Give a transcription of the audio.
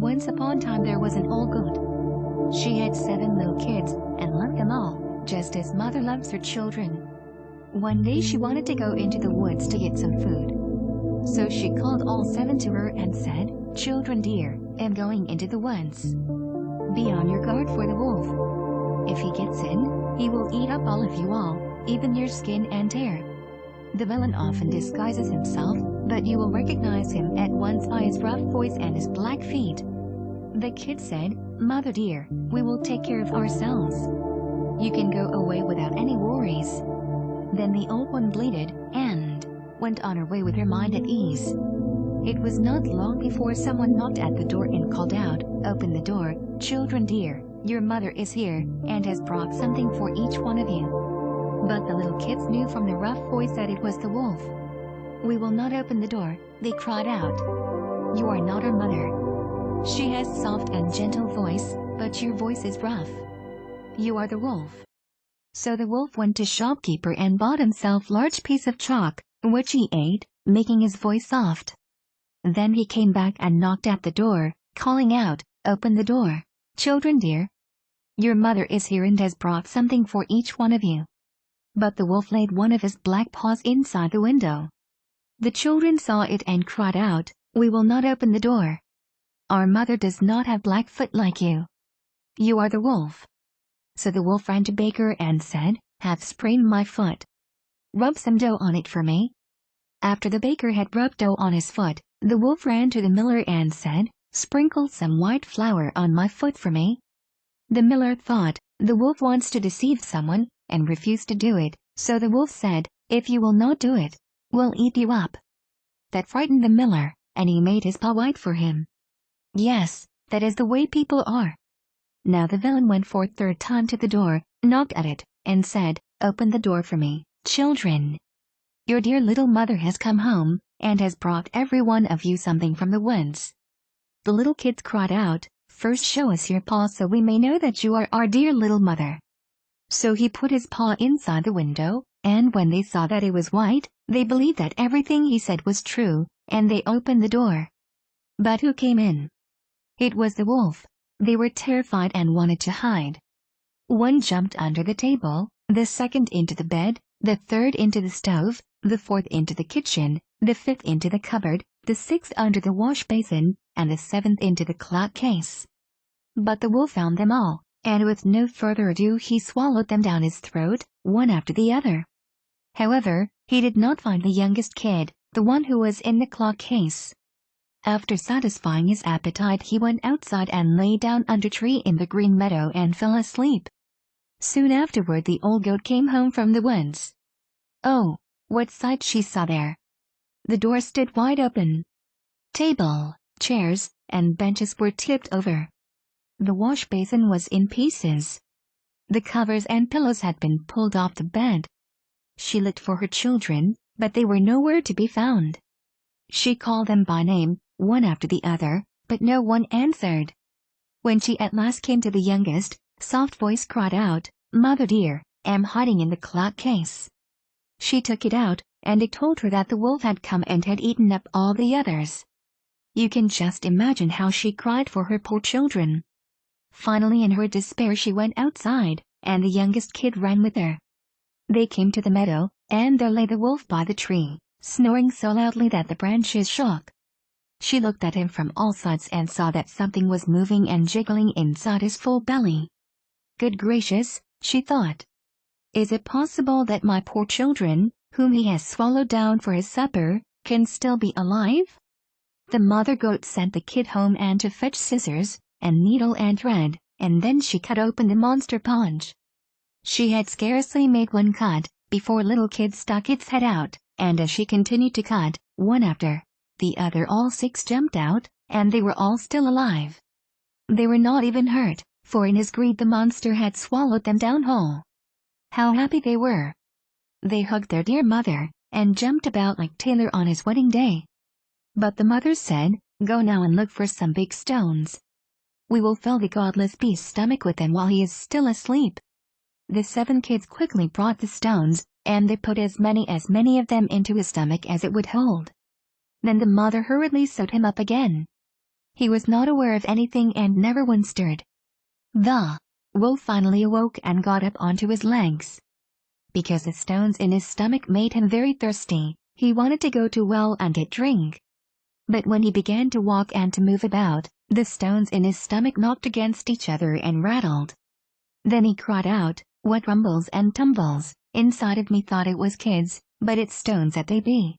Once upon a time there was an old goat. She had 7 little kids, and loved them all, just as mother loves her children. One day she wanted to go into the woods to get some food. So she called all 7 to her and said, "Children dear, I'm going into the woods. Be on your guard for the wolf. If he gets in, he will eat up all of you all, even your skin and hair. The villain often disguises himself, but you will recognize him at once by his rough voice and his black feet." The kid said, "Mother dear, we will take care of ourselves. You can go away without any worries." Then the old one bleated, and went on her way with her mind at ease. It was not long before someone knocked at the door and called out, "Open the door, children dear, your mother is here, and has brought something for each one of you." But the little kids knew from the rough voice that it was the wolf. "We will not open the door," they cried out. "You are not our mother. She has soft and gentle voice, but your voice is rough. You are the wolf." So the wolf went to shopkeeper and bought himself large piece of chalk, which he ate, making his voice soft. Then he came back and knocked at the door, calling out, "Open the door, children dear. Your mother is here and has brought something for each one of you." But the wolf laid one of his black paws inside the window. The children saw it and cried out, "We will not open the door. Our mother does not have black foot like you. You are the wolf." So the wolf ran to baker and said, "Have sprained my foot. Rub some dough on it for me." After the baker had rubbed dough on his foot, the wolf ran to the miller and said, "Sprinkle some white flour on my foot for me." The miller thought, the wolf wants to deceive someone, and refused to do it, so the wolf said, "If you will not do it, we'll eat you up." That frightened the miller, and he made his paw white for him. Yes, that is the way people are. Now the villain went for a third time to the door, knocked at it, and said, "Open the door for me, children. Your dear little mother has come home, and has brought every one of you something from the woods." The little kids cried out, "First show us your paw so we may know that you are our dear little mother." So he put his paw inside the window, and when they saw that it was white, they believed that everything he said was true, and they opened the door. But who came in? It was the wolf. They were terrified and wanted to hide. One jumped under the table, the second into the bed, the third into the stove, the fourth into the kitchen, the fifth into the cupboard, the sixth under the wash basin, and the seventh into the clock case. But the wolf found them all, and with no further ado he swallowed them down his throat, one after the other. However, he did not find the youngest kid, the one who was in the clock case. After satisfying his appetite he went outside and lay down under a tree in the green meadow and fell asleep. Soon afterward the old goat came home from the woods. Oh, what sight she saw there! The door stood wide open. Table, chairs, and benches were tipped over. The wash basin was in pieces. The covers and pillows had been pulled off the bed. She looked for her children, but they were nowhere to be found. She called them by name, one after the other, but no one answered. When she at last came to the youngest, soft voice cried out, "Mother dear, I'm hiding in the clock case." She took it out, and it told her that the wolf had come and had eaten up all the others. You can just imagine how she cried for her poor children. Finally in her despair she went outside, and the youngest kid ran with her. They came to the meadow, and there lay the wolf by the tree, snoring so loudly that the branches shook. She looked at him from all sides and saw that something was moving and jiggling inside his full belly. Good gracious, she thought. Is it possible that my poor children, whom he has swallowed down for his supper, can still be alive? The mother goat sent the kid home and to fetch scissors, and needle and thread, and then she cut open the monster paunch. She had scarcely made one cut, before little kid stuck its head out, and as she continued to cut, one after the other all 6 jumped out, and they were all still alive. They were not even hurt, for in his greed the monster had swallowed them down whole. How happy they were! They hugged their dear mother, and jumped about like Taylor on his wedding day. But the mother said, "Go now and look for some big stones. We will fill the godless beast's stomach with them while he is still asleep." The 7 kids quickly brought the stones, and they put as many of them into his stomach as it would hold. Then the mother hurriedly sewed him up again. He was not aware of anything and never once stirred. The wolf finally awoke and got up onto his legs. Because the stones in his stomach made him very thirsty, he wanted to go to a well and get drink. But when he began to walk and to move about, the stones in his stomach knocked against each other and rattled. Then he cried out, "What rumbles and tumbles? Inside of me thought it was kids, but it's stones that they be."